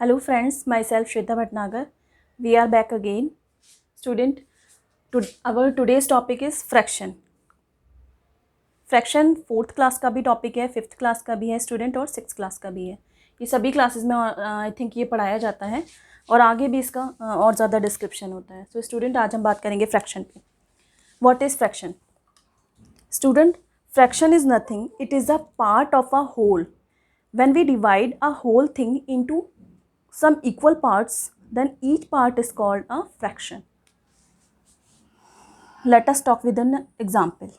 Hello friends, myself Shweta Bhatnagar. We are back again. Student, our today's topic is fraction. Fraction fourth class का भी topic है, fifth class का भी है student, और six class का भी है. ये सभी क्लासेस में आई थिंक ये पढ़ाया जाता है और आगे भी इसका और ज़्यादा डिस्क्रिप्शन होता है. तो स्टूडेंट आज हम बात करेंगे फ्रैक्शन पे. What is fraction? Student, fraction is nothing, it is a part of a whole. When we divide a whole thing into some equal parts, then each part is called a fraction. Let us talk with an example.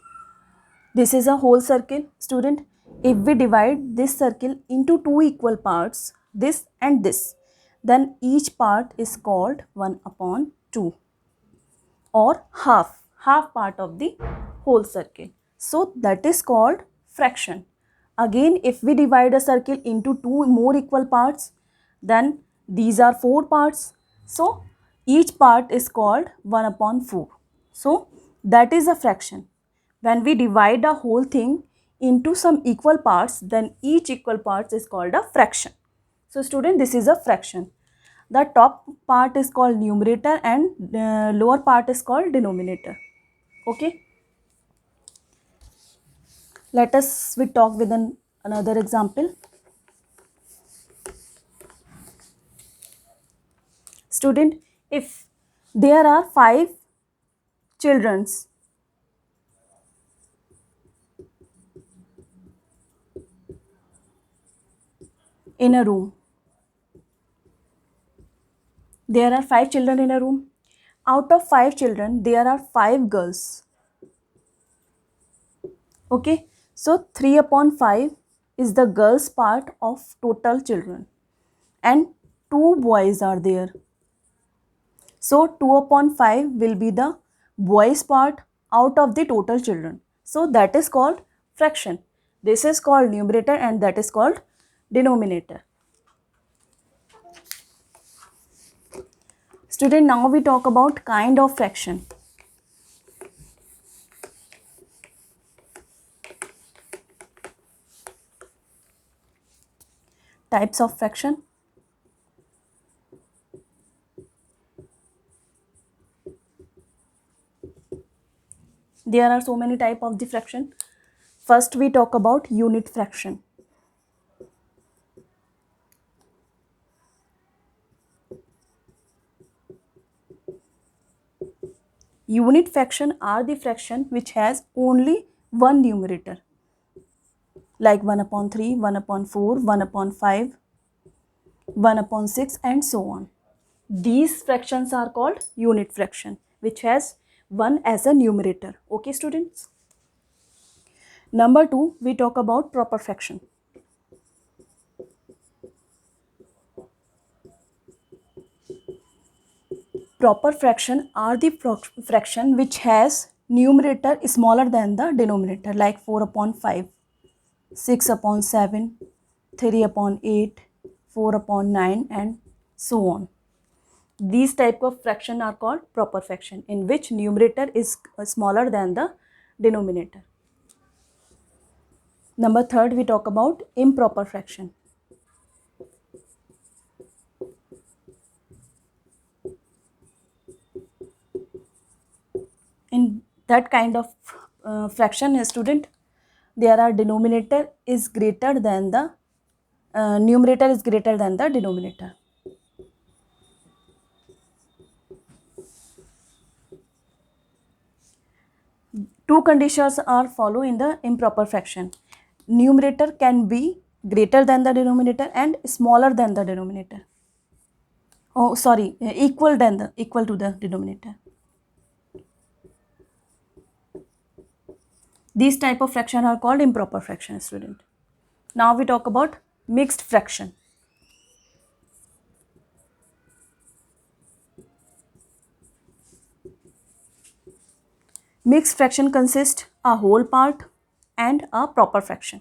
This is a whole circle. Student, if we divide this circle into two equal parts, this and this, then each part is called 1 upon 2, or half part of the whole circle. So that is called fraction. Again, if we divide a circle into two more equal parts, then these are 4 parts. So each part is called 1 upon 4. So that is a fraction. When we divide a whole thing into some equal parts, then each equal parts is called a fraction. So student, this is a fraction. The top part is called numerator and lower part is called denominator. Okay. Let us we talk with another example. Student, if there are 5 children in a room, there are 5 children in a room. Out of 5 children, there are 5 girls. Okay, so 3 upon 5 is the girls part of total children, and 2 boys are there. So 2 upon 5 will be the boys part out of the total children. So that is called fraction. This is called numerator and that is called denominator. Student, now we talk about kind of fraction. Types of fraction. There are so many types of the fraction. First we talk about unit fraction. Unit fraction are the fraction which has only one numerator, like 1 upon 3, 1 upon 4, 1 upon 5, 1 upon 6 and so on. These fractions are called unit fraction, which has 1 as a numerator. Okay students. Number 2, we talk about proper fraction. Proper fraction are the fraction which has numerator smaller than the denominator, like 4 upon 5, 6 upon 7, 3 upon 8, 4 upon 9 and so on. These type of fraction are called proper fraction, in which numerator is smaller than the denominator. Number 3, we talk about improper fraction. In that kind of fraction, student, there are denominator is greater than the numerator is greater than the denominator. Two conditions are follow in the improper fraction. Numerator can be greater than the denominator and smaller than the denominator. Oh, sorry, equal to the denominator. These type of fraction are called improper fraction, student. Now we talk about mixed fraction. Mixed fraction consists a whole part and a proper fraction.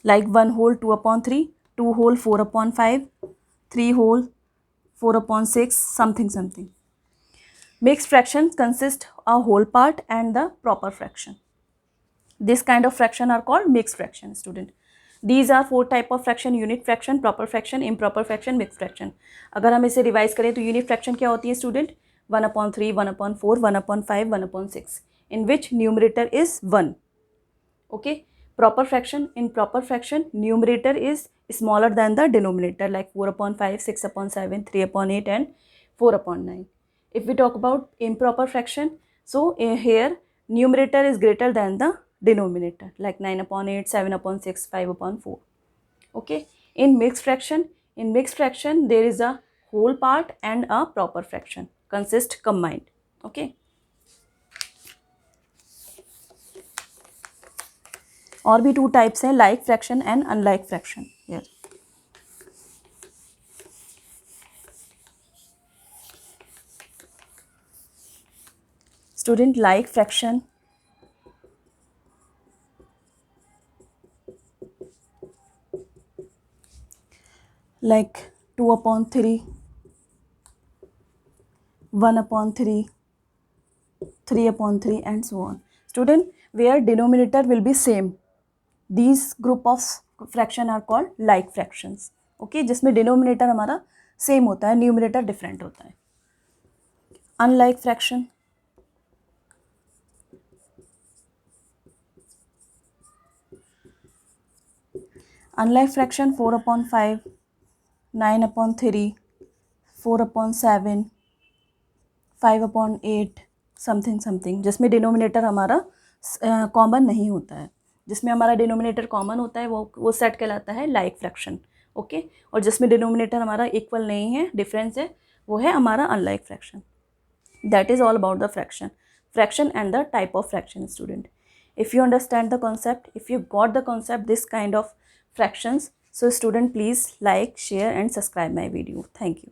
Like 1 whole 2 upon 3, 2 whole 4 upon 5, 3 whole 4 upon 6, something. Mixed fractions consist a whole part and the proper fraction. This kind of fraction are called mixed fraction, student. These are 4 type of fraction, unit fraction, proper fraction, improper fraction, mix fraction. अगर हम इसे revise करें तो unit fraction क्या होती है student? 1/3, 1/4, 1/5, 1/6, in which numerator is 1. Okay. Proper fraction, in proper fraction numerator is smaller than the denominator, like 4/5, 6/7, 3/8 and 4/9. If we talk about improper fraction, so here numerator is greater than the denominator, like 9/8, 7/6, 5/4. Okay. In mixed fraction there is a whole part and a proper fraction consist combined. Okay. और भी 2 types हैं, like fraction and unlike fraction. Here student, like fraction like 2/3, 1/3, 3/3 and so on. Student, where denominator will be same, these group of fraction are called like fractions. Okay, जिसमें denominator हमारा same होता है, numerator different होता है. Unlike fraction, unlike fraction 4/5, 9/3, 4/7, 5/8 something something, जिसमें denominator हमारा common नहीं होता है. जिसमें हमारा डिनोमिनेटर कॉमन होता है वो सेट कहलाता है लाइक फ्रैक्शन. ओके. और जिसमें डिनोमिनेटर हमारा इक्वल नहीं है, डिफरेंस है, वो है हमारा unlike fraction. That is all about the fraction and the type of fraction. Student, if you understand the concept, if you got the concept this kind of fractions, so student please like, share and subscribe my video. Thank you.